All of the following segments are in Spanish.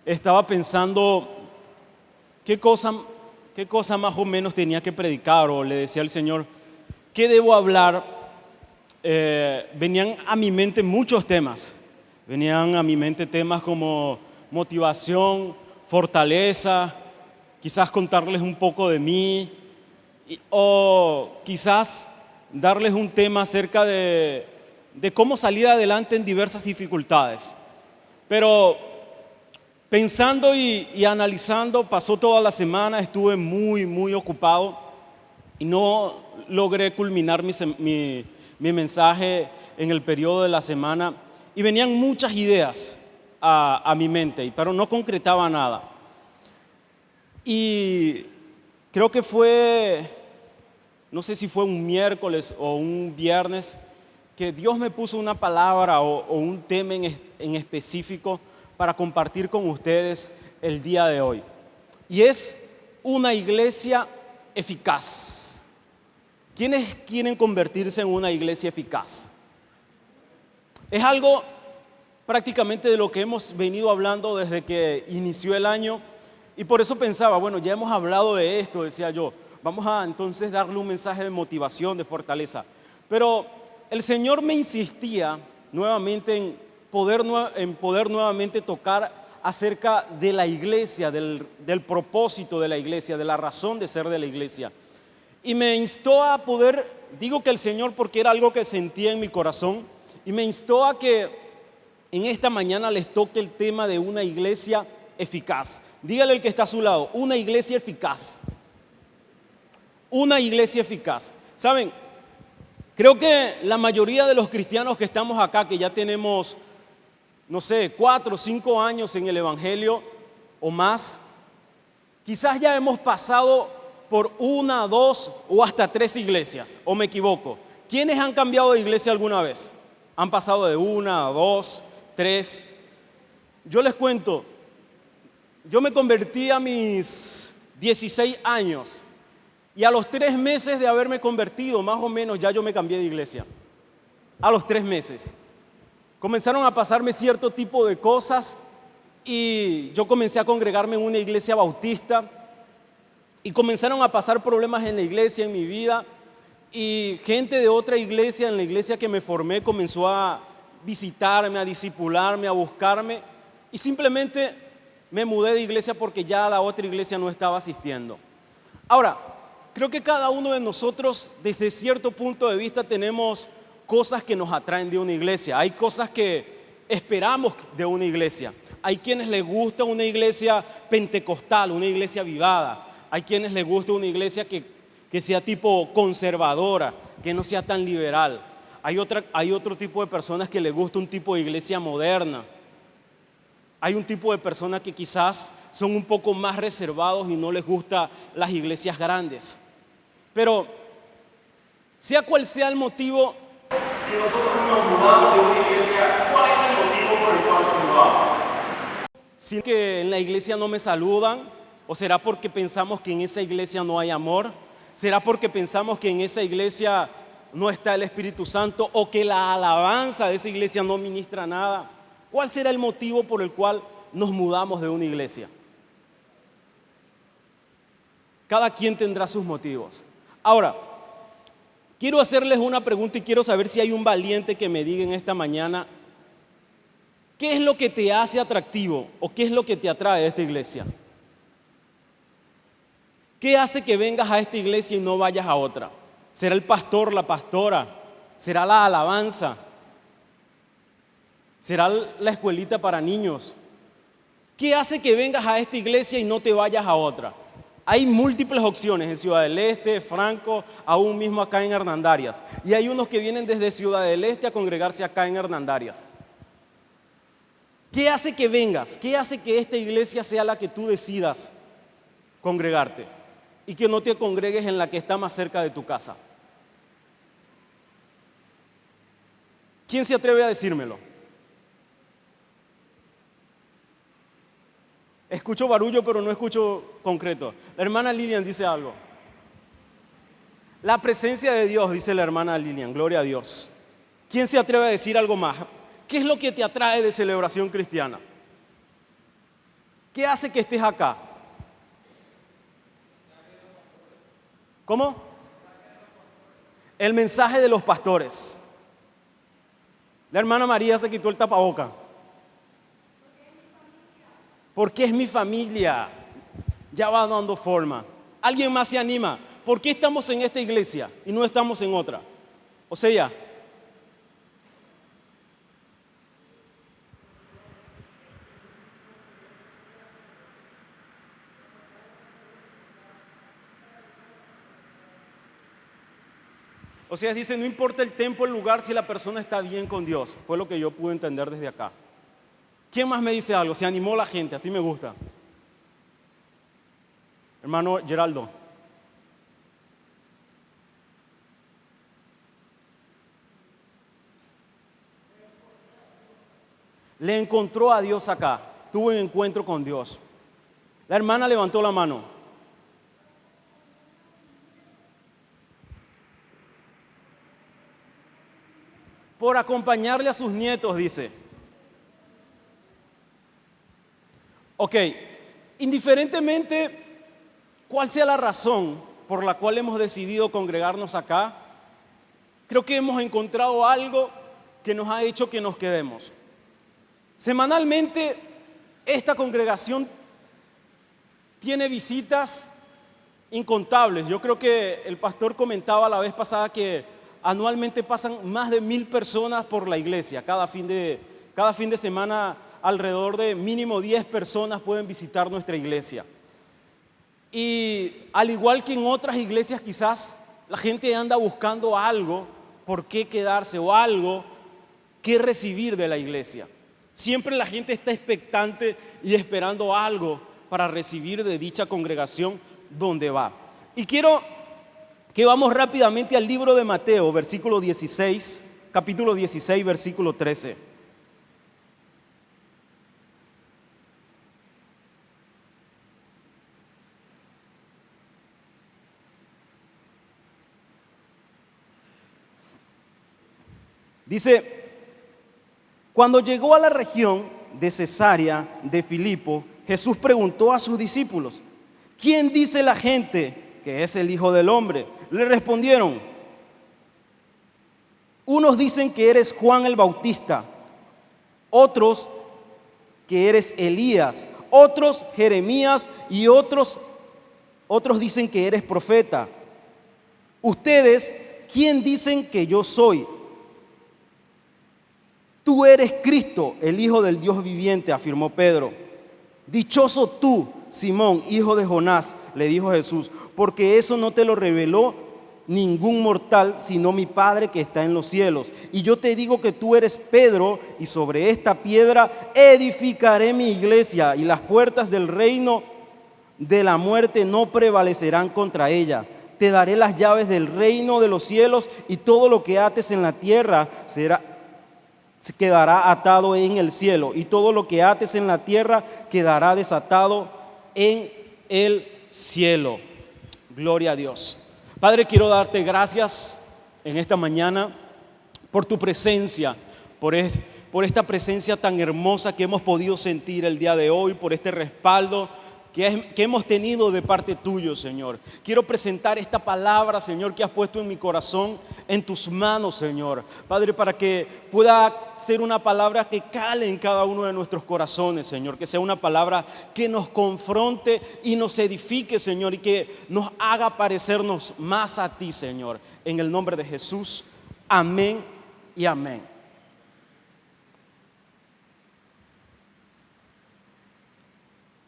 estaba pensando qué cosa más o menos tenía que predicar, o le decía al Señor, ¿qué debo hablar? Venían a mi mente muchos temas. Venían a mi mente temas como motivación, fortaleza, quizás contarles un poco de mí, o quizás darles un tema acerca de cómo salir adelante en diversas dificultades. Pero pensando y analizando, pasó toda la semana, estuve muy ocupado y no logré culminar mi mensaje en el periodo de la semana. Y venían muchas ideas a mi mente, pero no concretaba nada. Y creo que no sé si fue un miércoles o un viernes, que Dios me puso una palabra o un tema en específico para compartir con ustedes el día de hoy. Y es una iglesia eficaz. ¿Quiénes quieren convertirse en una iglesia eficaz? Es algo prácticamente de lo que hemos venido hablando desde que inició el año, y por eso pensaba, bueno, ya hemos hablado de esto, decía yo, vamos a entonces darle un mensaje de motivación, de fortaleza. Pero el Señor me insistía nuevamente en poder nuevamente tocar acerca de la iglesia, del propósito de la iglesia, de la razón de ser de la iglesia. Y me instó a poder, digo que el Señor porque era algo que sentía en mi corazón, y me instó a que en esta mañana les toque el tema de una iglesia eficaz. Dígale al que está a su lado, una iglesia eficaz. Una iglesia eficaz. ¿Saben? Creo que la mayoría de los cristianos que estamos acá, que ya tenemos, no sé, 4 o 5 años en el Evangelio o más, quizás ya hemos pasado por 1, 2 o hasta 3 iglesias, ¿o me equivoco? ¿Quiénes han cambiado de iglesia alguna vez? Han pasado de 1 a 2, 3. Yo les cuento, yo me convertí a mis 16 años y a los 3 meses de haberme convertido, más o menos, ya yo me cambié de iglesia. A los 3 meses. Comenzaron a pasarme cierto tipo de cosas y yo comencé a congregarme en una iglesia bautista y comenzaron a pasar problemas en la iglesia, en mi vida, y gente de otra iglesia, en la iglesia que me formé, comenzó a visitarme, a discipularme, a buscarme, y simplemente me mudé de iglesia porque ya la otra iglesia no estaba asistiendo. Ahora, creo que cada uno de nosotros, desde cierto punto de vista, tenemos cosas que nos atraen de una iglesia. Hay cosas que esperamos de una iglesia. Hay quienes les gusta una iglesia pentecostal, una iglesia avivada. Hay quienes les gusta una iglesia que sea tipo conservadora, que no sea tan liberal. Hay otro tipo de personas que les gusta un tipo de iglesia moderna. Hay un tipo de personas que quizás son un poco más reservados y no les gustan las iglesias grandes. Pero, sea cual sea el motivo, si nosotros nos mudamos de una iglesia, ¿cuál es el motivo por el cual nos mudamos? ¿Si que en la iglesia no me saludan? ¿O será porque pensamos que en esa iglesia no hay amor? ¿Será porque pensamos que en esa iglesia no está el Espíritu Santo o que la alabanza de esa iglesia no ministra nada? ¿Cuál será el motivo por el cual nos mudamos de una iglesia? Cada quien tendrá sus motivos. Ahora, quiero hacerles una pregunta y quiero saber si hay un valiente que me diga en esta mañana, ¿qué es lo que te hace atractivo o qué es lo que te atrae de esta iglesia? ¿Qué hace que vengas a esta iglesia y no vayas a otra? ¿Será el pastor, la pastora? ¿Será la alabanza? ¿Será la escuelita para niños? ¿Qué hace que vengas a esta iglesia y no te vayas a otra? Hay múltiples opciones en Ciudad del Este, Franco, aún mismo acá en Hernandarias. Y hay unos que vienen desde Ciudad del Este a congregarse acá en Hernandarias. ¿Qué hace que vengas? ¿Qué hace que esta iglesia sea la que tú decidas congregarte? Y que no te congregues en la que está más cerca de tu casa. ¿Quién se atreve a decírmelo? Escucho barullo, pero no escucho concreto. La hermana Lilian dice algo. La presencia de Dios, dice la hermana Lilian, gloria a Dios. ¿Quién se atreve a decir algo más? ¿Qué es lo que te atrae de Celebración Cristiana? ¿Qué hace que estés acá? ¿Cómo? El mensaje de los pastores. La hermana María se quitó el tapaboca. Porque es mi familia. Ya va dando forma. ¿Alguien más se anima? ¿Por qué estamos en esta iglesia y no estamos en otra? O sea, dice, no importa el tiempo, el lugar, si la persona está bien con Dios. Fue lo que yo pude entender desde acá. ¿Quién más me dice algo? Se animó la gente, así me gusta. Hermano Geraldo. Le encontró a Dios acá. Tuvo un encuentro con Dios. La hermana levantó la mano. Por acompañarle a sus nietos, dice. Ok, indiferentemente cuál sea la razón por la cual hemos decidido congregarnos acá, creo que hemos encontrado algo que nos ha hecho que nos quedemos. Semanalmente, esta congregación tiene visitas incontables. Yo creo que el pastor comentaba la vez pasada que anualmente pasan más de 1000 personas por la iglesia. Cada fin de semana, alrededor de mínimo 10 personas pueden visitar nuestra iglesia. Y al igual que en otras iglesias, quizás la gente anda buscando algo por qué quedarse o algo que recibir de la iglesia. Siempre la gente está expectante y esperando algo para recibir de dicha congregación donde va. Y quiero que vamos rápidamente al libro de Mateo, capítulo 16, versículo 13. Dice, cuando llegó a la región de Cesarea de Filipo, Jesús preguntó a sus discípulos, ¿quién dice la gente que es el Hijo del Hombre? Le respondieron, unos dicen que eres Juan el Bautista, otros que eres Elías, otros Jeremías y otros dicen que eres profeta. ¿Ustedes quién dicen que yo soy? Tú eres Cristo, el Hijo del Dios viviente, afirmó Pedro. Dichoso tú, Simón, hijo de Jonás, le dijo Jesús, porque eso no te lo reveló ningún mortal, sino mi Padre que está en los cielos. Y yo te digo que tú eres Pedro, y sobre esta piedra edificaré mi iglesia, y las puertas del reino de la muerte no prevalecerán contra ella. Te daré las llaves del reino de los cielos, y todo lo que ates en la tierra quedará atado en el cielo, y todo lo que ates en la tierra quedará desatado en el cielo. Gloria a Dios. Padre, quiero darte gracias en esta mañana por tu presencia, por esta presencia tan hermosa que hemos podido sentir el día de hoy, por este respaldo que hemos tenido de parte tuyo, Señor. Quiero presentar esta palabra, Señor, que has puesto en mi corazón, en tus manos, Señor. Padre, para que pueda ser una palabra que cale en cada uno de nuestros corazones, Señor. Que sea una palabra que nos confronte y nos edifique, Señor, y que nos haga parecernos más a ti, Señor. En el nombre de Jesús, amén y amén.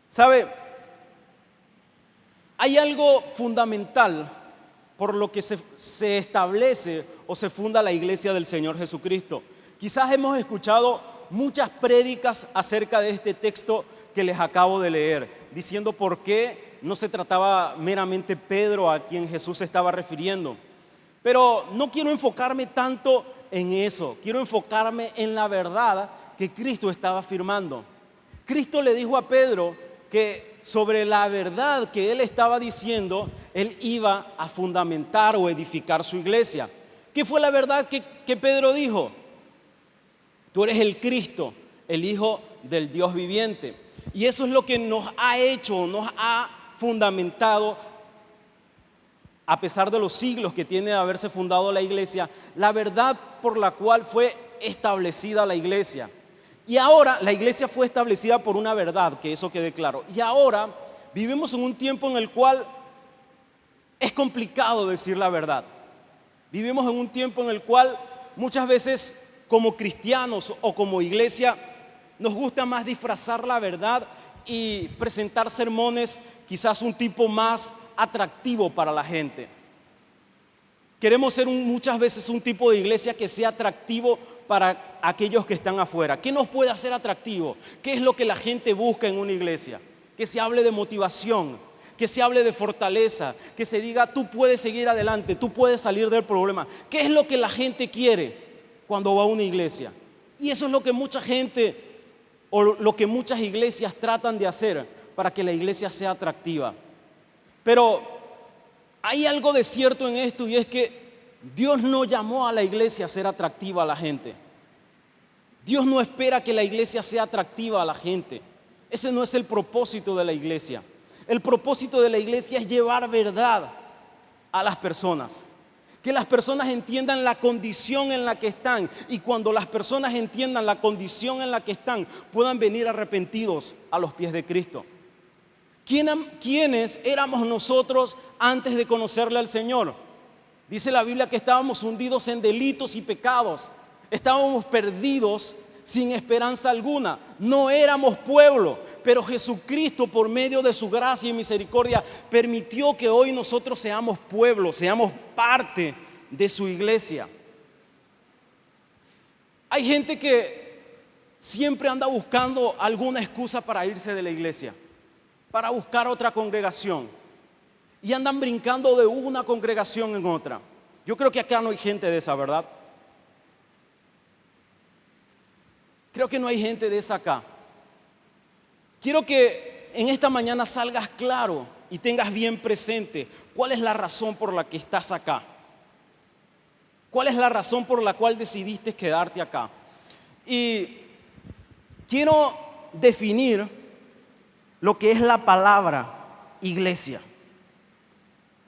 ¿Sabe? Hay algo fundamental por lo que se establece o se funda la iglesia del Señor Jesucristo. Quizás hemos escuchado muchas prédicas acerca de este texto que les acabo de leer, diciendo por qué no se trataba meramente Pedro a quien Jesús se estaba refiriendo. Pero no quiero enfocarme tanto en eso, quiero enfocarme en la verdad que Cristo estaba afirmando. Cristo le dijo a Pedro que sobre la verdad que él estaba diciendo, él iba a fundamentar o edificar su iglesia. ¿Qué fue la verdad que Pedro dijo? Tú eres el Cristo, el Hijo del Dios viviente. Y eso es lo que nos ha hecho, nos ha fundamentado, a pesar de los siglos que tiene de haberse fundado la iglesia, la verdad por la cual fue establecida la iglesia. Y ahora la iglesia fue establecida por una verdad, que eso quede claro. Y ahora vivimos en un tiempo en el cual es complicado decir la verdad. Vivimos en un tiempo en el cual muchas veces como cristianos o como iglesia nos gusta más disfrazar la verdad y presentar sermones quizás un tipo más atractivo para la gente. Queremos ser muchas veces un tipo de iglesia que sea atractivo para aquellos que están afuera. ¿Qué nos puede hacer atractivo? ¿Qué es lo que la gente busca en una iglesia? Que se hable de motivación, que se hable de fortaleza, que se diga tú puedes seguir adelante, tú puedes salir del problema. ¿Qué es lo que la gente quiere cuando va a una iglesia? Y eso es lo que mucha gente o lo que muchas iglesias tratan de hacer para que la iglesia sea atractiva. Pero hay algo de cierto en esto, y es que Dios no llamó a la iglesia a ser atractiva a la gente. Dios no espera que la iglesia sea atractiva a la gente. Ese no es el propósito de la iglesia. El propósito de la iglesia es llevar verdad a las personas. Que las personas entiendan la condición en la que están, y cuando las personas entiendan la condición en la que están, puedan venir arrepentidos a los pies de Cristo. ¿Quiénes éramos nosotros antes de conocerle al Señor? Dice la Biblia que estábamos hundidos en delitos y pecados. Estábamos perdidos sin esperanza alguna. No éramos pueblo, pero Jesucristo, por medio de su gracia y misericordia, permitió que hoy nosotros seamos pueblo, seamos parte de su iglesia. Hay gente que siempre anda buscando alguna excusa para irse de la iglesia, para buscar otra congregación, y andan brincando de una congregación en otra. Yo creo que acá no hay gente de esa, ¿verdad? Creo que no hay gente de esa acá. Quiero que en esta mañana salgas claro y tengas bien presente cuál es la razón por la que estás acá. ¿Cuál es la razón por la cual decidiste quedarte acá? Y quiero definir lo que es la palabra iglesia.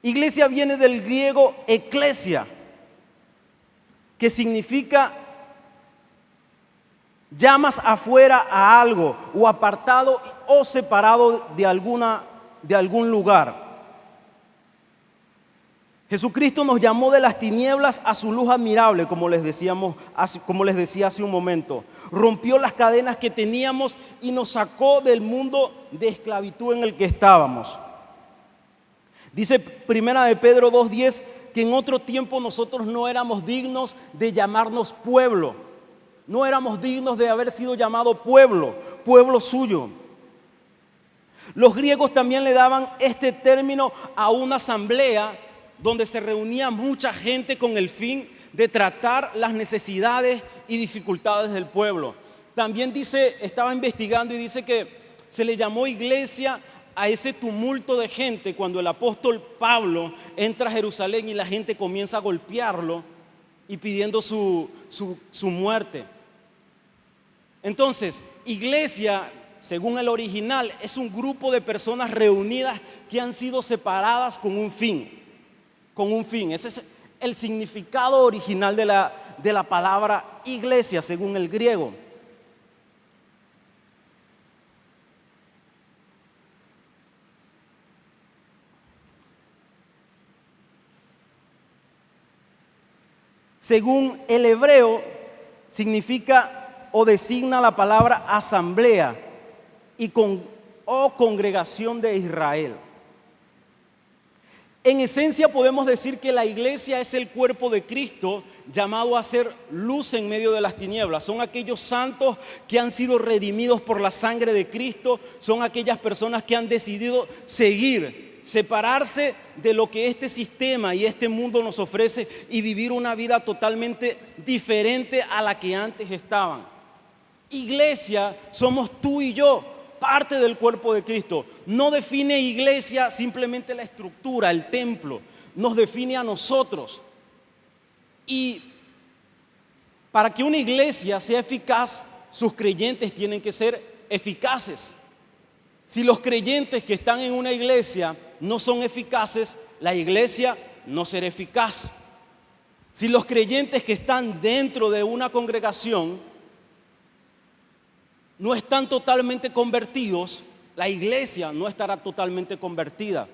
Iglesia viene del griego eclesia, que significa llamas afuera a algo, o apartado o separado de algún lugar. Jesucristo nos llamó de las tinieblas a su luz admirable, como les decía hace un momento. Rompió las cadenas que teníamos y nos sacó del mundo de esclavitud en el que estábamos. Dice Primera de Pedro 2:10 que en otro tiempo nosotros no éramos dignos de llamarnos pueblo. No éramos dignos de haber sido llamado pueblo suyo. Los griegos también le daban este término a una asamblea donde se reunía mucha gente con el fin de tratar las necesidades y dificultades del pueblo. También estaba investigando y dice que se le llamó iglesia a ese tumulto de gente cuando el apóstol Pablo entra a Jerusalén y la gente comienza a golpearlo y pidiendo su muerte. Entonces, iglesia, según el original, es un grupo de personas reunidas que han sido separadas con un fin. Ese es el significado original de la palabra iglesia, según el griego. Según el hebreo, significa o designa la palabra asamblea o congregación de Israel. En esencia podemos decir que la iglesia es el cuerpo de Cristo llamado a ser luz en medio de las tinieblas. Son aquellos santos que han sido redimidos por la sangre de Cristo. Son aquellas personas que han decidido separarse de lo que este sistema y este mundo nos ofrece y vivir una vida totalmente diferente a la que antes estaban. Iglesia somos tú y yo, parte del cuerpo de Cristo. No define iglesia simplemente la estructura, el templo, nos define a nosotros. Y para que una iglesia sea eficaz, sus creyentes tienen que ser eficaces. Si los creyentes que están en una iglesia no son eficaces, la iglesia no será eficaz. Si los creyentes que están dentro de una congregación no están totalmente convertidos, la iglesia no estará totalmente convertida.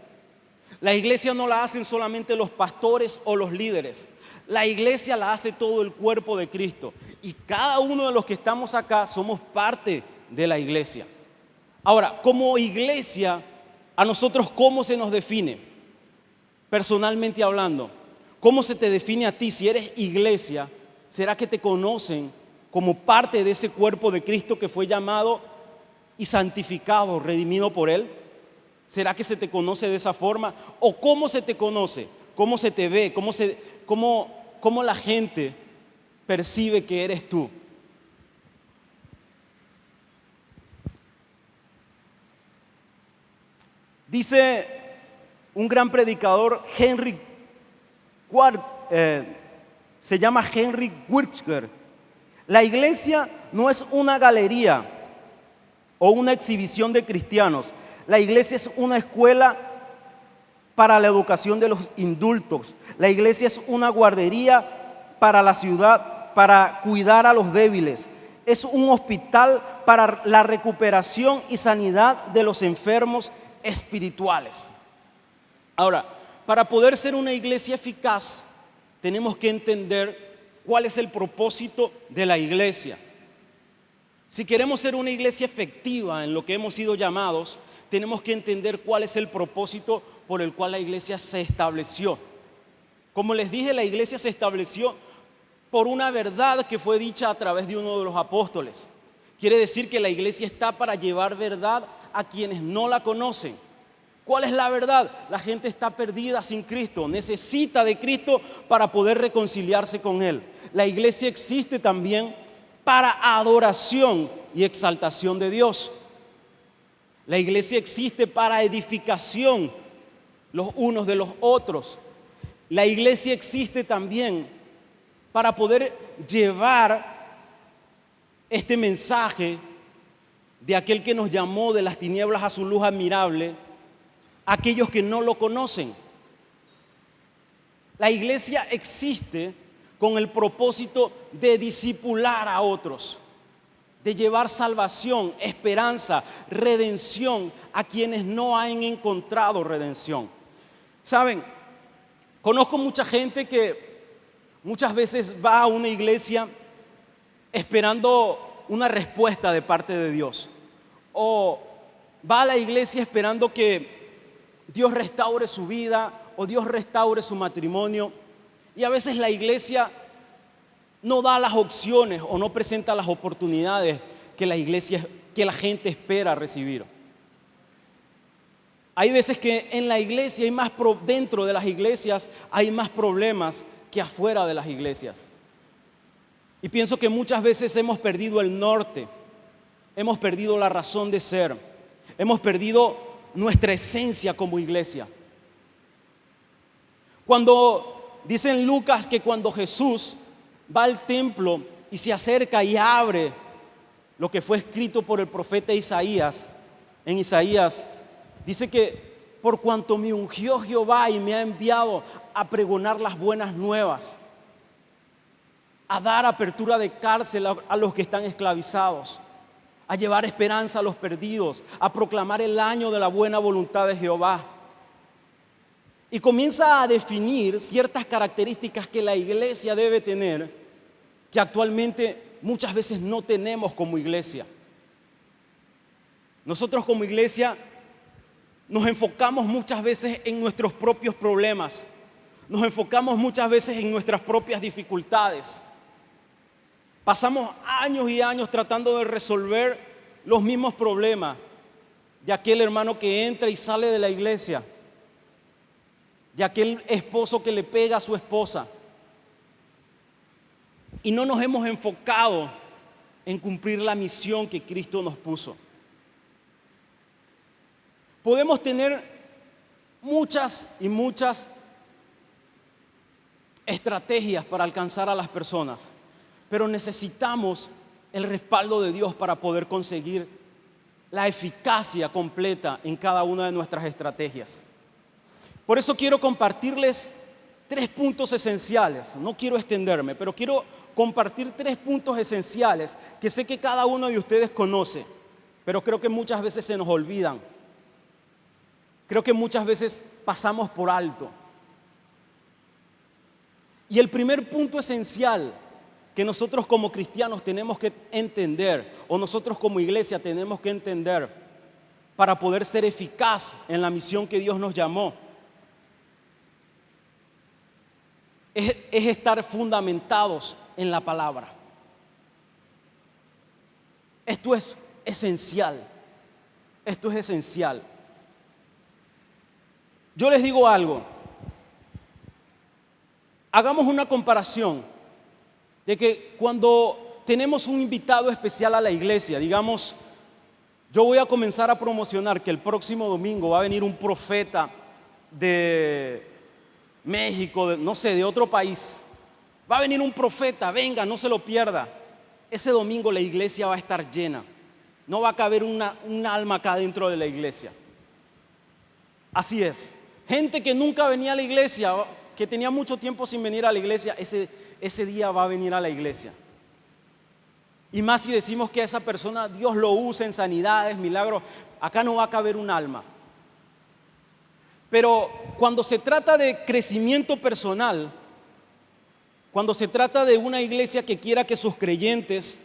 La iglesia no la hacen solamente los pastores o los líderes. La iglesia la hace todo el cuerpo de Cristo. Y cada uno de los que estamos acá somos parte de la iglesia. Ahora, como iglesia, a nosotros, ¿cómo se nos define? Personalmente hablando, ¿cómo se te define a ti si eres iglesia? ¿Será que te conocen como parte de ese cuerpo de Cristo que fue llamado y santificado, redimido por Él? ¿Será que se te conoce de esa forma? ¿O cómo se te conoce? ¿Cómo se te ve? ¿Cómo la gente percibe que eres tú? Dice un gran predicador, se llama Henry Wirtger: la iglesia no es una galería o una exhibición de cristianos. La iglesia es una escuela para la educación de los indultos. La iglesia es una guardería para la ciudad, para cuidar a los débiles. Es un hospital para la recuperación y sanidad de los enfermos espirituales. Ahora, para poder ser una iglesia eficaz, tenemos que entender cuál es el propósito de la iglesia. Si queremos ser una iglesia efectiva en lo que hemos sido llamados, tenemos que entender cuál es el propósito por el cual la iglesia se estableció. Como les dije, la iglesia se estableció por una verdad que fue dicha a través de uno de los apóstoles. Quiere decir que la iglesia está para llevar verdad a quienes no la conocen. ¿Cuál es la verdad? La gente está perdida sin Cristo, necesita de Cristo para poder reconciliarse con Él. La iglesia existe también para adoración y exaltación de Dios. La iglesia existe para edificación los unos de los otros. La iglesia existe también para poder llevar este mensaje de aquel que nos llamó de las tinieblas a su luz admirable a aquellos que no lo conocen. La iglesia existe con el propósito de discipular a otros, de llevar salvación, esperanza, redención a quienes no han encontrado redención. Saben, conozco mucha gente que muchas veces va a una iglesia esperando una respuesta de parte de Dios, o va a la iglesia esperando que Dios restaure su vida o Dios restaure su matrimonio, y a veces la iglesia no da las opciones o no presenta las oportunidades que la gente espera recibir. Hay veces que en la iglesia dentro de las iglesias hay más problemas que afuera de las iglesias. Y pienso que muchas veces hemos perdido el norte, hemos perdido la razón de ser, hemos perdido nuestra esencia como iglesia. Cuando dicen Lucas que cuando Jesús va al templo y se acerca y abre lo que fue escrito por el profeta Isaías, en Isaías dice que por cuanto me ungió Jehová y me ha enviado a pregonar las buenas nuevas, a dar apertura de cárcel a los que están esclavizados, a llevar esperanza a los perdidos, a proclamar el año de la buena voluntad de Jehová. Y comienza a definir ciertas características que la iglesia debe tener, que actualmente muchas veces no tenemos como iglesia. Nosotros como iglesia nos enfocamos muchas veces en nuestros propios problemas, nos enfocamos muchas veces en nuestras propias dificultades. Pasamos años y años tratando de resolver los mismos problemas de aquel hermano que entra y sale de la iglesia, de aquel esposo que le pega a su esposa. Y no nos hemos enfocado en cumplir la misión que Cristo nos puso. Podemos tener muchas y muchas estrategias para alcanzar a las personas, pero necesitamos el respaldo de Dios para poder conseguir la eficacia completa en cada una de nuestras estrategias. Por eso quiero compartirles 3 puntos esenciales. No quiero extenderme, pero quiero compartir 3 puntos esenciales que sé que cada uno de ustedes conoce, pero creo que muchas veces se nos olvidan. Creo que muchas veces pasamos por alto. Y el primer punto esencial que nosotros como cristianos tenemos que entender, o nosotros como iglesia tenemos que entender para poder ser eficaz en la misión que Dios nos llamó, es estar fundamentados en la palabra. Esto es esencial. Esto es esencial. Yo les digo algo. Hagamos una comparación de que cuando tenemos un invitado especial a la iglesia, digamos, yo voy a comenzar a promocionar que el próximo domingo va a venir un profeta de México, no sé, de otro país. Va a venir un profeta, venga, no se lo pierda. Ese domingo la iglesia va a estar llena. No va a caber un alma acá dentro de la iglesia. Así es. Gente que nunca venía a la iglesia, que tenía mucho tiempo sin venir a la iglesia, ese día va a venir a la iglesia. Y más si decimos que a esa persona Dios lo usa en sanidades, milagros, acá no va a caber un alma. Pero cuando se trata de crecimiento personal, cuando se trata de una iglesia que quiera que sus creyentes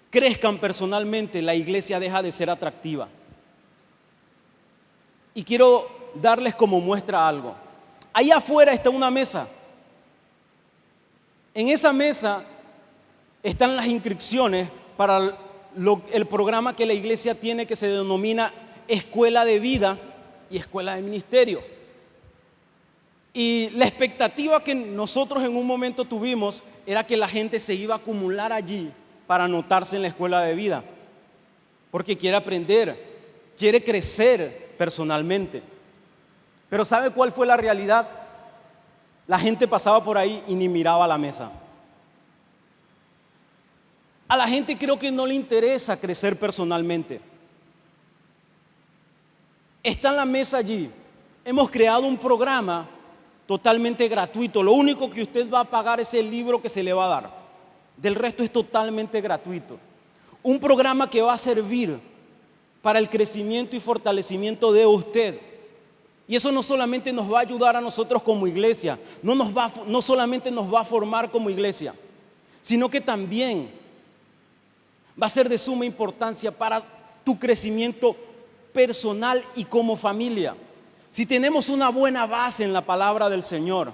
crezcan personalmente, la iglesia deja de ser atractiva. Y quiero darles como muestra algo. Ahí afuera está una mesa. En esa mesa están las inscripciones para el programa que la iglesia tiene, que se denomina Escuela de Vida y Escuela de Ministerio. Y la expectativa que nosotros en un momento tuvimos era que la gente se iba a acumular allí para anotarse en la Escuela de Vida, porque quiere aprender, quiere crecer personalmente. Pero ¿sabe cuál fue la realidad? La gente pasaba por ahí y ni miraba a la mesa. A la gente creo que no le interesa crecer personalmente. Está en la mesa allí. Hemos creado un programa totalmente gratuito. Lo único que usted va a pagar es el libro que se le va a dar. Del resto es totalmente gratuito. Un programa que va a servir para el crecimiento y fortalecimiento de usted. Y eso no solamente nos va a ayudar a nosotros como iglesia, no solamente nos va a formar como iglesia, sino que también va a ser de suma importancia para tu crecimiento personal y como familia. Si tenemos una buena base en la palabra del Señor,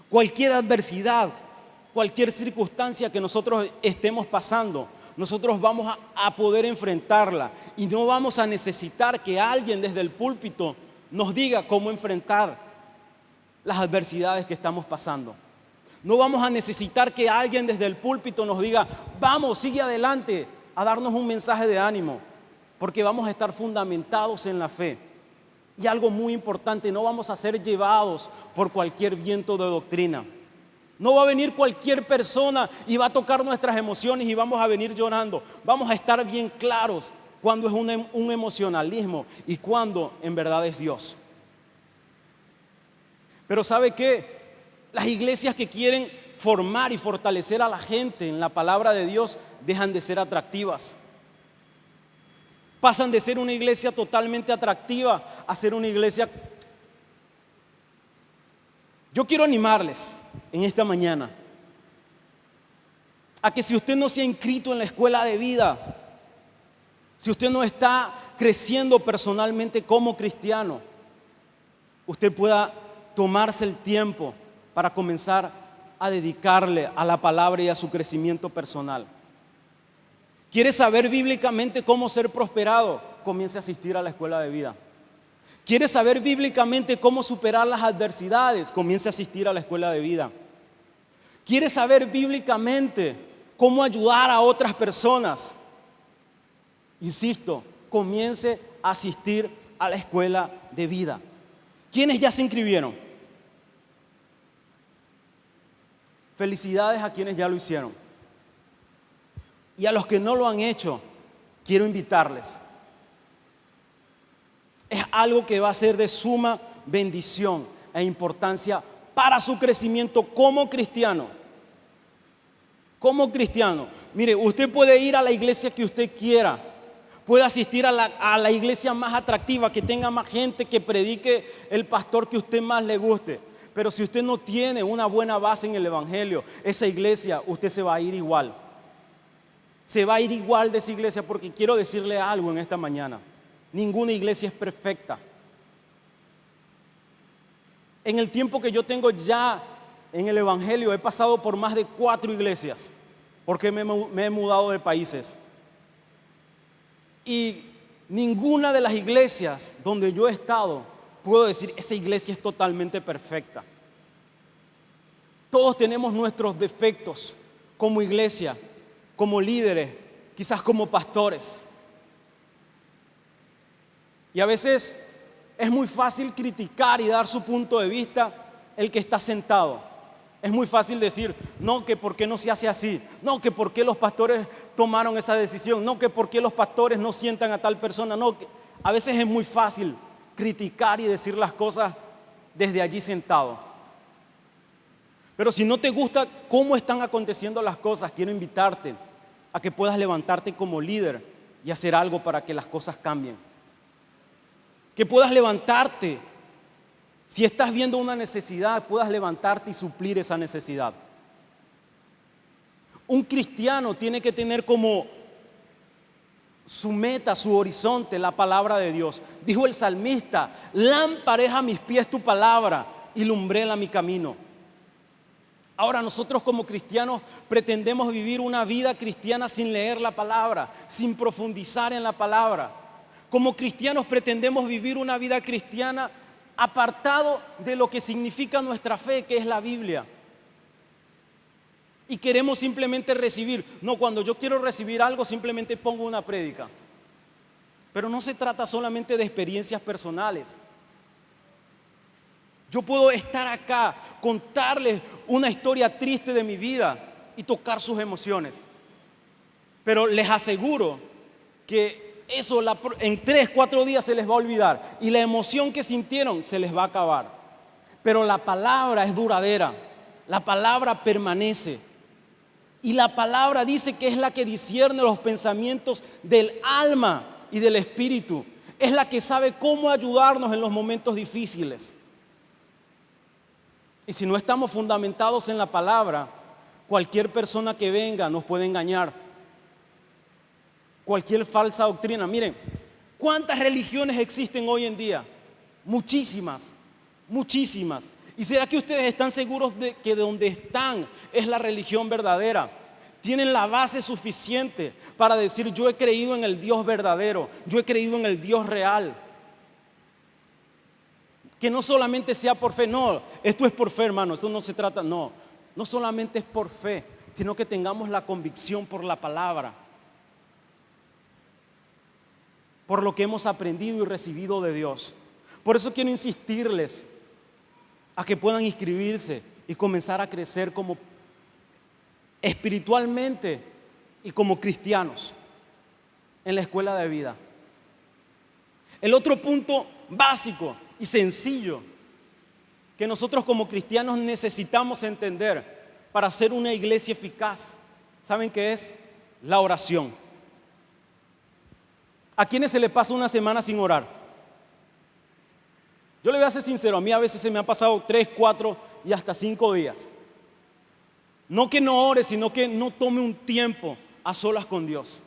cualquier adversidad, cualquier circunstancia que nosotros estemos pasando, nosotros vamos a poder enfrentarla y no vamos a necesitar que alguien desde el púlpito nos diga cómo enfrentar las adversidades que estamos pasando. No vamos a necesitar que alguien desde el púlpito nos diga, vamos, sigue adelante, a darnos un mensaje de ánimo, porque vamos a estar fundamentados en la fe. Y algo muy importante, no vamos a ser llevados por cualquier viento de doctrina. No va a venir cualquier persona y va a tocar nuestras emociones y vamos a venir llorando. Vamos a estar bien claros cuando es un emocionalismo y cuando en verdad es Dios. Pero ¿sabe qué? Las iglesias que quieren formar y fortalecer a la gente en la palabra de Dios dejan de ser atractivas. Pasan de ser una iglesia totalmente atractiva a ser una iglesia. Yo quiero animarles en esta mañana a que si usted no se ha inscrito en la escuela de vida, si usted no está creciendo personalmente como cristiano, usted pueda tomarse el tiempo para comenzar a dedicarle a la palabra y a su crecimiento personal. ¿Quiere saber bíblicamente cómo ser prosperado? Comience a asistir a la escuela de vida. ¿Quiere saber bíblicamente cómo superar las adversidades? Comience a asistir a la escuela de vida. ¿Quiere saber bíblicamente cómo ayudar a otras personas? Insisto, comience a asistir a la escuela de vida. ¿Quiénes ya se inscribieron? Felicidades a quienes ya lo hicieron. Y a los que no lo han hecho, quiero invitarles. Es algo que va a ser de suma bendición e importancia para su crecimiento como cristiano. Como cristiano. Mire, usted puede ir a la iglesia que usted quiera. Puede asistir a la iglesia más atractiva, que tenga más gente, que predique el pastor que a usted más le guste. Pero si usted no tiene una buena base en el evangelio, esa iglesia, usted se va a ir igual. Se va a ir igual de esa iglesia, porque quiero decirle algo en esta mañana. Ninguna iglesia es perfecta. En el tiempo que yo tengo ya en el evangelio, he pasado por más de 4 iglesias, porque me he mudado de países. Y ninguna de las iglesias donde yo he estado, puedo decir, esa iglesia es totalmente perfecta. Todos tenemos nuestros defectos como iglesia, como líderes, quizás como pastores. Y a veces es muy fácil criticar y dar su punto de vista el que está sentado. Es muy fácil decir, no, que por qué no se hace así, no, que por qué los pastores tomaron esa decisión, no, que por qué los pastores no sientan a tal persona, no. A veces es muy fácil criticar y decir las cosas desde allí sentado. Pero si no te gusta cómo están aconteciendo las cosas, quiero invitarte a que puedas levantarte como líder y hacer algo para que las cosas cambien. Que puedas levantarte, si estás viendo una necesidad, puedas levantarte y suplir esa necesidad. Un cristiano tiene que tener como su meta, su horizonte, la palabra de Dios. Dijo el salmista, lámpara es a mis pies tu palabra y lumbrera mi camino. Ahora nosotros como cristianos pretendemos vivir una vida cristiana sin leer la palabra, sin profundizar en la palabra. Como cristianos pretendemos vivir una vida cristiana apartado de lo que significa nuestra fe, que es la Biblia. Y queremos simplemente recibir. No, cuando yo quiero recibir algo simplemente pongo una prédica. Pero no se trata solamente de experiencias personales. Yo puedo estar acá, contarles una historia triste de mi vida y tocar sus emociones. Pero les aseguro que eso en 3, 4 días se les va a olvidar y la emoción que sintieron se les va a acabar. Pero la palabra es duradera, la palabra permanece. Y la palabra dice que es la que discierne los pensamientos del alma y del espíritu. Es la que sabe cómo ayudarnos en los momentos difíciles. Y si no estamos fundamentados en la palabra, cualquier persona que venga nos puede engañar. Cualquier falsa doctrina. Miren, ¿cuántas religiones existen hoy en día? Muchísimas, muchísimas. ¿Y será que ustedes están seguros de que donde están es la religión verdadera? Tienen la base suficiente para decir, yo he creído en el Dios verdadero, yo he creído en el Dios real. Que no solamente sea por fe, no, esto es por fe, hermano, esto no se trata, no solamente es por fe, sino que tengamos la convicción por la palabra, por lo que hemos aprendido y recibido de Dios. Por eso quiero insistirles a que puedan inscribirse y comenzar a crecer como espiritualmente y como cristianos en la escuela de vida. El otro punto básico y sencillo que nosotros como cristianos necesitamos entender para ser una iglesia eficaz, ¿saben qué es? La oración. ¿A quiénes se le pasa una semana sin orar? Yo le voy a ser sincero, a mí a veces se me han pasado 3, 4 y hasta 5 días. No que no ore, sino que no tome un tiempo a solas con Dios.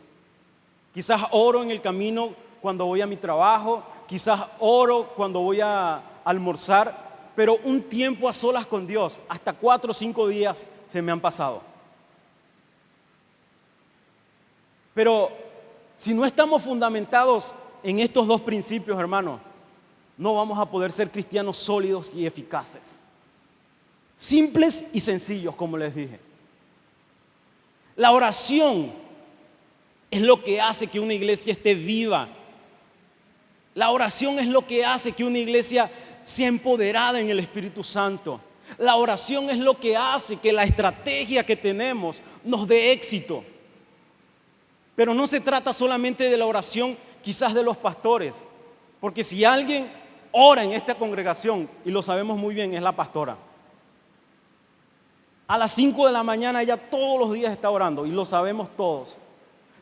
Quizás oro en el camino cuando voy a mi trabajo, quizás oro cuando voy a almorzar, pero un tiempo a solas con Dios, hasta 4 o 5 días se me han pasado. Pero si no estamos fundamentados en estos 2 principios, hermanos, no vamos a poder ser cristianos sólidos y eficaces. Simples y sencillos, como les dije. La oración es lo que hace que una iglesia esté viva. La oración es lo que hace que una iglesia sea empoderada en el Espíritu Santo. La oración es lo que hace que la estrategia que tenemos nos dé éxito. Pero no se trata solamente de la oración quizás de los pastores, porque si alguien ora en esta congregación, y lo sabemos muy bien, es la pastora. A las 5 de la mañana ella todos los días está orando y lo sabemos todos.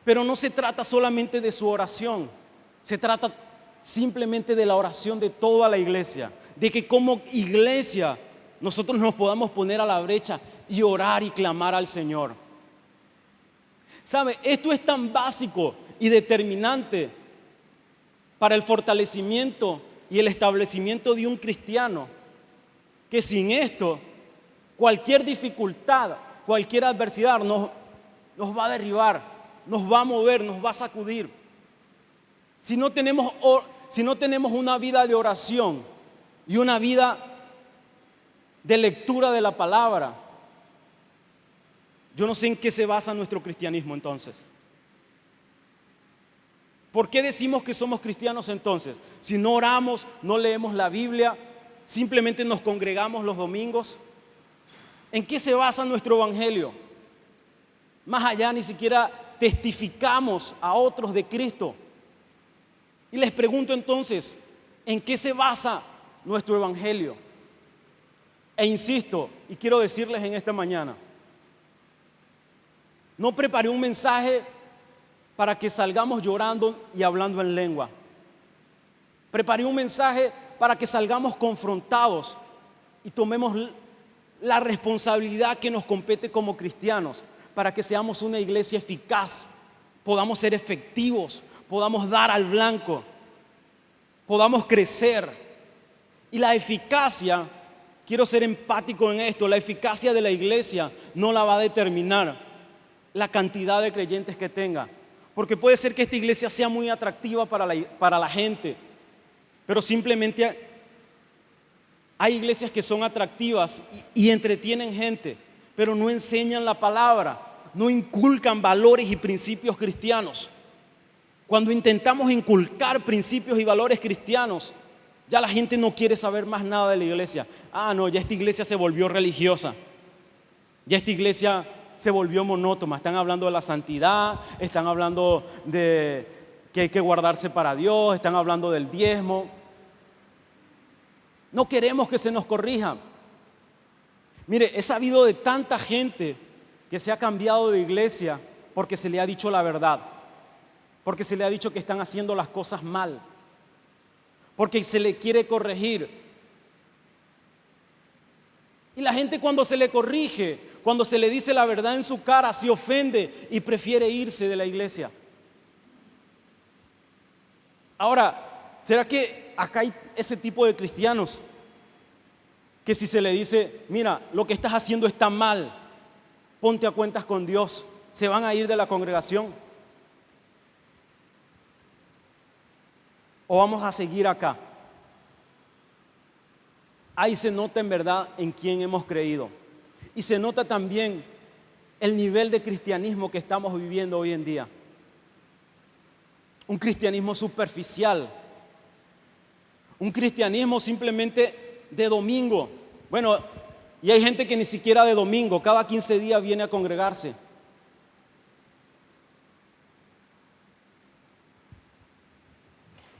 Pero no se trata solamente de su oración, se trata simplemente de la oración de toda la iglesia, de que como iglesia nosotros nos podamos poner a la brecha y orar y clamar al Señor. ¿Sabe? Esto es tan básico y determinante para el fortalecimiento y el establecimiento de un cristiano, que sin esto, cualquier dificultad, cualquier adversidad nos va a derribar, nos va a mover, nos va a sacudir. Si no tenemos una vida de oración y una vida de lectura de la palabra, yo no sé en qué se basa nuestro cristianismo entonces. ¿Por qué decimos que somos cristianos entonces? Si no oramos, no leemos la Biblia, simplemente nos congregamos los domingos. ¿En qué se basa nuestro evangelio? Más allá, ni siquiera testificamos a otros de Cristo. Y les pregunto entonces, ¿en qué se basa nuestro evangelio? E insisto, y quiero decirles en esta mañana, no preparé un mensaje para que salgamos llorando y hablando en lengua. Preparé un mensaje para que salgamos confrontados y tomemos la responsabilidad que nos compete como cristianos, para que seamos una iglesia eficaz, podamos ser efectivos, podamos dar al blanco, podamos crecer. Y la eficacia, quiero ser empático en esto, la eficacia de la iglesia no la va a determinar la cantidad de creyentes que tenga, porque puede ser que esta iglesia sea muy atractiva para la gente, pero simplemente hay iglesias que son atractivas y entretienen gente, pero no enseñan la palabra, no inculcan valores y principios cristianos. Cuando intentamos inculcar principios y valores cristianos, ya la gente no quiere saber más nada de la iglesia. Ah, no, ya esta iglesia se volvió religiosa, ya esta iglesia se volvió monótona. Están hablando de la santidad, están hablando de que hay que guardarse para Dios, están hablando del diezmo. No queremos que se nos corrija. Mire, he sabido de tanta gente que se ha cambiado de iglesia porque se le ha dicho la verdad, porque se le ha dicho que están haciendo las cosas mal, porque se le quiere corregir. Y la gente, cuando se le corrige, cuando se le dice la verdad en su cara, se ofende y prefiere irse de la iglesia. Ahora, ¿será que acá hay ese tipo de cristianos que si se le dice, mira, lo que estás haciendo está mal, ponte a cuentas con Dios, se van a ir de la congregación? ¿O vamos a seguir acá? Ahí se nota en verdad en quién hemos creído. Y se nota también el nivel de cristianismo que estamos viviendo hoy en día. Un cristianismo superficial. Un cristianismo simplemente de domingo. Bueno, y hay gente que ni siquiera de domingo, cada 15 días viene a congregarse.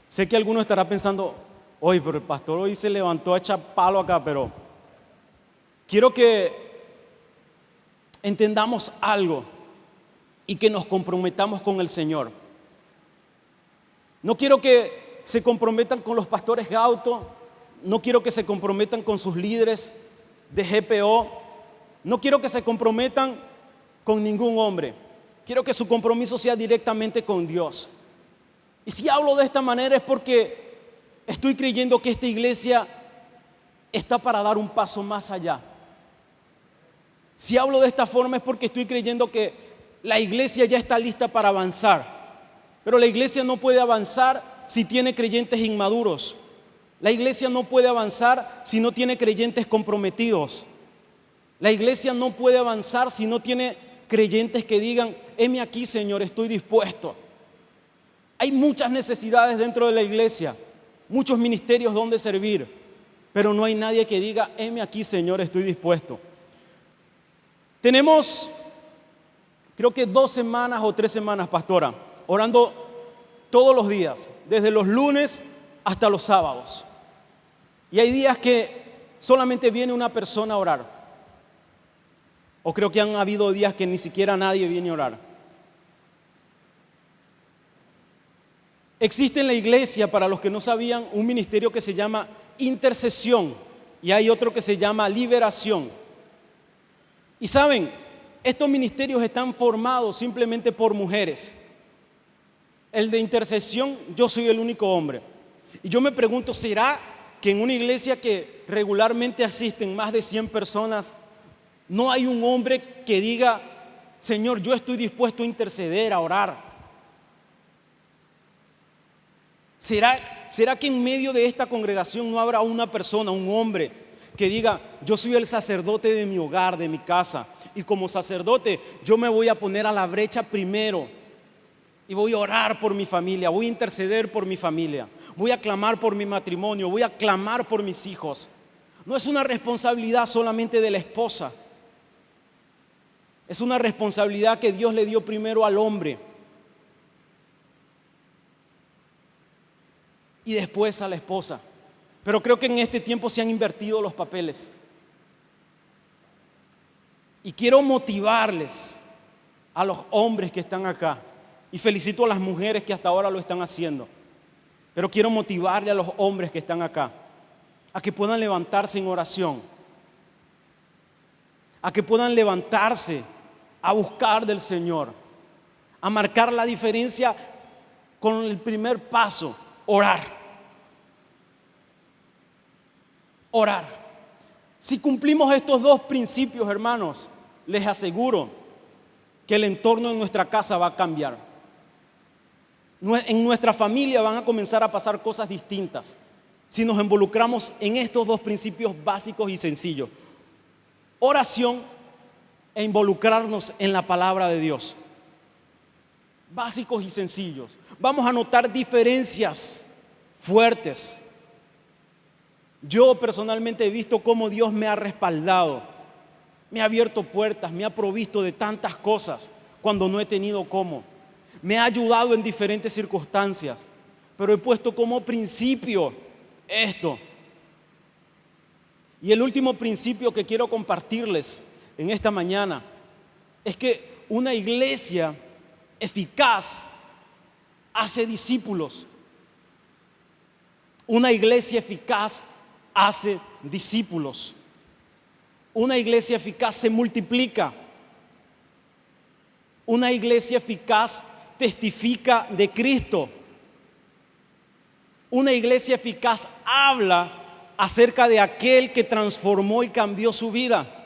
Sé que alguno estará pensando, oye, pero el pastor hoy se levantó a echar palo acá, pero quiero que entendamos algo y que nos comprometamos con el Señor. No quiero que se comprometan con los pastores Gauto, no quiero que se comprometan con sus líderes de GPO, no quiero que se comprometan con ningún hombre. Quiero que su compromiso sea directamente con Dios. Y si hablo de esta manera es porque estoy creyendo que esta iglesia está para dar un paso más allá. Si hablo de esta forma es porque estoy creyendo que la iglesia ya está lista para avanzar. Pero la iglesia no puede avanzar si tiene creyentes inmaduros. La iglesia no puede avanzar si no tiene creyentes comprometidos. La iglesia no puede avanzar si no tiene creyentes que digan, heme aquí, Señor, estoy dispuesto. Hay muchas necesidades dentro de la iglesia, muchos ministerios donde servir, pero no hay nadie que diga, heme aquí, Señor, estoy dispuesto. Tenemos creo que 2 semanas o 3 semanas, pastora, orando todos los días, desde los lunes hasta los sábados. Y hay días que solamente viene una persona a orar. O creo que han habido días que ni siquiera nadie viene a orar. Existe en la iglesia, para los que no sabían, un ministerio que se llama intercesión y hay otro que se llama liberación. Y saben, estos ministerios están formados simplemente por mujeres. El de intercesión, yo soy el único hombre. Y yo me pregunto, ¿será que en una iglesia que regularmente asisten más de 100 personas, no hay un hombre que diga, Señor, yo estoy dispuesto a interceder, a orar? ¿Será que en medio de esta congregación no habrá una persona, un hombre, que diga, yo soy el sacerdote de mi hogar, de mi casa, y como sacerdote yo me voy a poner a la brecha primero y voy a orar por mi familia, voy a interceder por mi familia, voy a clamar por mi matrimonio, voy a clamar por mis hijos? No es una responsabilidad solamente de la esposa, es una responsabilidad que Dios le dio primero al hombre y después a la esposa. Pero creo que en este tiempo se han invertido los papeles. Y quiero motivarles a los hombres que están acá. Y felicito a las mujeres que hasta ahora lo están haciendo. Pero quiero motivarle a los hombres que están acá a que puedan levantarse en oración. A que puedan levantarse a buscar del Señor. A marcar la diferencia con el primer paso, orar. Orar. Si cumplimos estos 2 principios, hermanos, les aseguro que el entorno en nuestra casa va a cambiar. En nuestra familia van a comenzar a pasar cosas distintas si nos involucramos en estos 2 principios básicos y sencillos: oración e involucrarnos en la palabra de Dios. Básicos y sencillos. Vamos a notar diferencias fuertes. Yo personalmente he visto cómo Dios me ha respaldado, me ha abierto puertas, me ha provisto de tantas cosas cuando no he tenido cómo. Me ha ayudado en diferentes circunstancias, pero he puesto como principio esto. Y el último principio que quiero compartirles en esta mañana es que una iglesia eficaz hace discípulos. Una iglesia eficaz hace discípulos. Una iglesia eficaz se multiplica. Una iglesia eficaz testifica de Cristo. Una iglesia eficaz habla acerca de aquel que transformó y cambió su vida.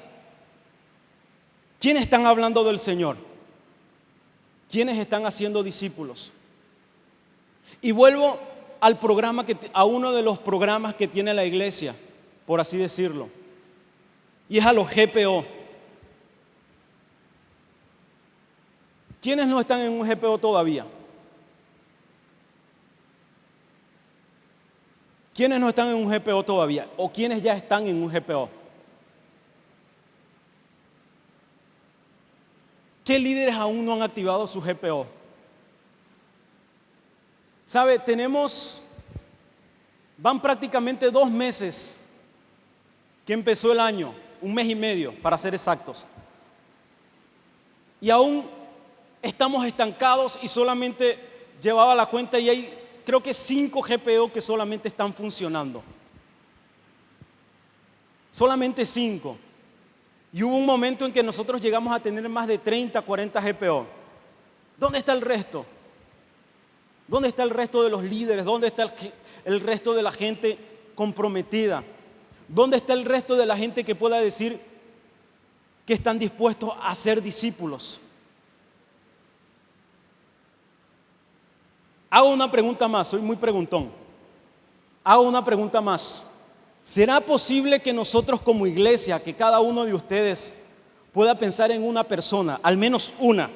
¿Quiénes están hablando del Señor? ¿Quiénes están haciendo discípulos? Y vuelvo a uno de los programas que tiene la iglesia, por así decirlo, y es a los GPO. ¿Quiénes no están en un GPO todavía? ¿Quiénes no están en un GPO todavía? ¿O quiénes ya están en un GPO? ¿Qué líderes aún no han activado su GPO? ¿Sabe? Van prácticamente 2 meses que empezó el año, 1 mes y medio para ser exactos. Y aún estamos estancados y solamente llevaba la cuenta y hay creo que 5 GPO que solamente están funcionando. Solamente 5. Y hubo un momento en que nosotros llegamos a tener más de 30, 40 GPO. ¿Dónde está el resto? ¿Dónde está el resto de los líderes? ¿Dónde está el resto de la gente comprometida? ¿Dónde está el resto de la gente que pueda decir que están dispuestos a ser discípulos? Hago una pregunta más, soy muy preguntón. Hago una pregunta más. ¿Será posible que nosotros como iglesia, que cada uno de ustedes pueda pensar en una persona, al menos una?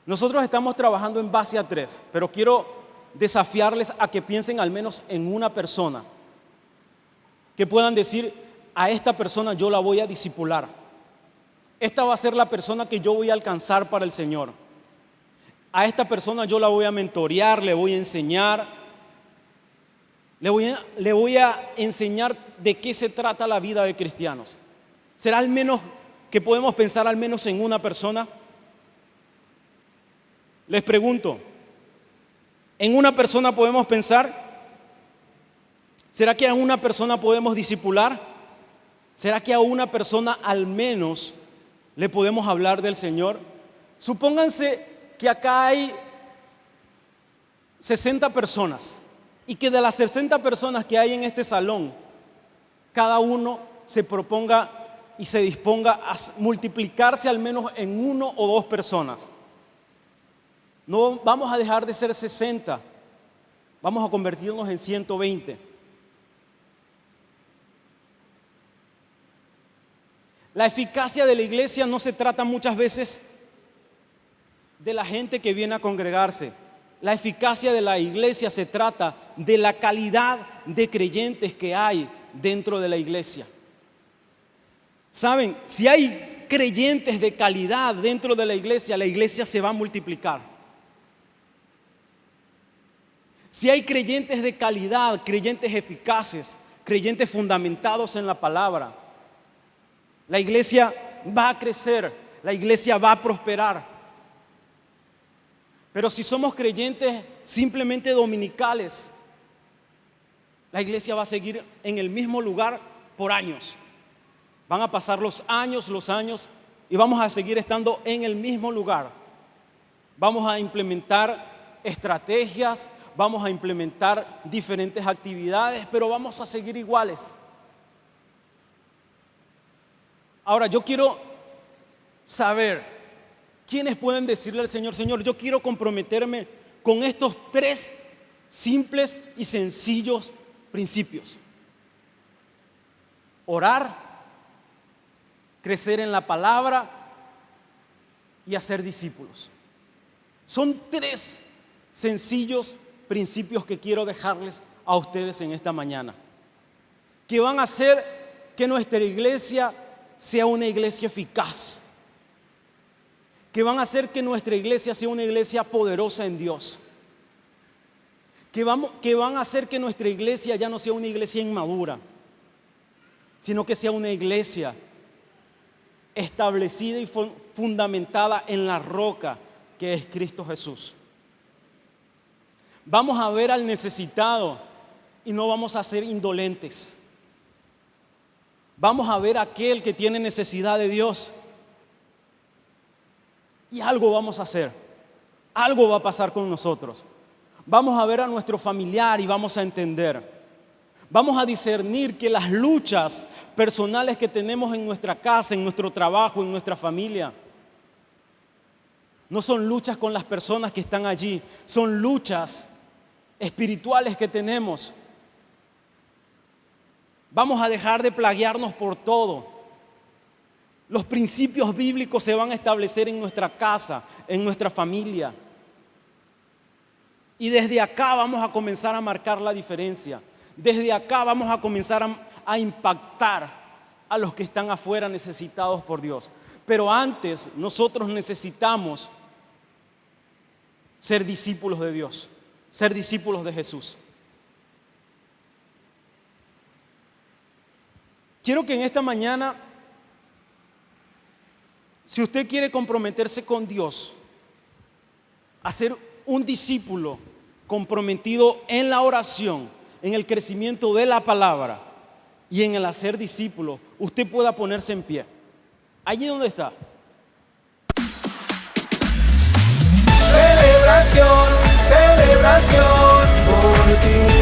Nosotros estamos trabajando en base a 3, pero quiero desafiarles a que piensen al menos en una persona. Que puedan decir, a esta persona yo la voy a discipular. esta va a ser la persona que yo voy a alcanzar para el Señor. A esta persona yo la voy a mentorear, le voy a enseñar, le voy a enseñar de qué se trata la vida de cristianos. ¿Será al menos que podemos pensar al menos en una persona? Les pregunto, ¿en una persona podemos pensar? ¿Será que a una persona podemos discipular? ¿Será que a una persona al menos le podemos hablar del Señor? Supónganse que acá hay 60 personas y que de las 60 personas que hay en este salón, cada uno se proponga y se disponga a multiplicarse al menos en 1 o 2 personas. No vamos a dejar de ser 60, vamos a convertirnos en 120. La eficacia de la iglesia no se trata muchas veces de la gente que viene a congregarse. La eficacia de la iglesia se trata de la calidad de creyentes que hay dentro de la iglesia. ¿Saben? Si hay creyentes de calidad dentro de la iglesia se va a multiplicar. Si hay creyentes de calidad, creyentes eficaces, creyentes fundamentados en la palabra, la iglesia va a crecer, la iglesia va a prosperar. Pero si somos creyentes simplemente dominicales, la iglesia va a seguir en el mismo lugar por años. Van a pasar los años y vamos a seguir estando en el mismo lugar. Vamos a implementar estrategias, vamos a implementar diferentes actividades, pero vamos a seguir iguales. Ahora, yo quiero saber, ¿quiénes pueden decirle al Señor, Señor, yo quiero comprometerme con estos 3 simples y sencillos principios? Orar, crecer en la palabra y hacer discípulos. Son 3 sencillos principios que quiero dejarles a ustedes en esta mañana, que van a hacer que nuestra iglesia sea una iglesia eficaz, que van a hacer que nuestra iglesia sea una iglesia poderosa en Dios, que van a hacer que nuestra iglesia ya no sea una iglesia inmadura, sino que sea una iglesia establecida y fundamentada en la roca que es Cristo Jesús. Vamos a ver al necesitado y no vamos a ser indolentes. Vamos a ver a aquel que tiene necesidad de Dios y algo vamos a hacer, algo va a pasar con nosotros. Vamos a ver a nuestro familiar y vamos a entender. Vamos a discernir que las luchas personales que tenemos en nuestra casa, en nuestro trabajo, en nuestra familia, no son luchas con las personas que están allí, son luchas espirituales que tenemos. Vamos a dejar de plaguearnos por todo. Los principios bíblicos se van a establecer en nuestra casa, en nuestra familia. Y desde acá vamos a comenzar a marcar la diferencia. Desde acá vamos a comenzar a impactar a los que están afuera necesitados por Dios. Pero antes nosotros necesitamos ser discípulos de Dios, ser discípulos de Jesús. Quiero que en esta mañana, si usted quiere comprometerse con Dios, a ser un discípulo comprometido en la oración, en el crecimiento de la palabra y en el hacer discípulo, usted pueda ponerse en pie. Allí donde está. Celebración, celebración por ti.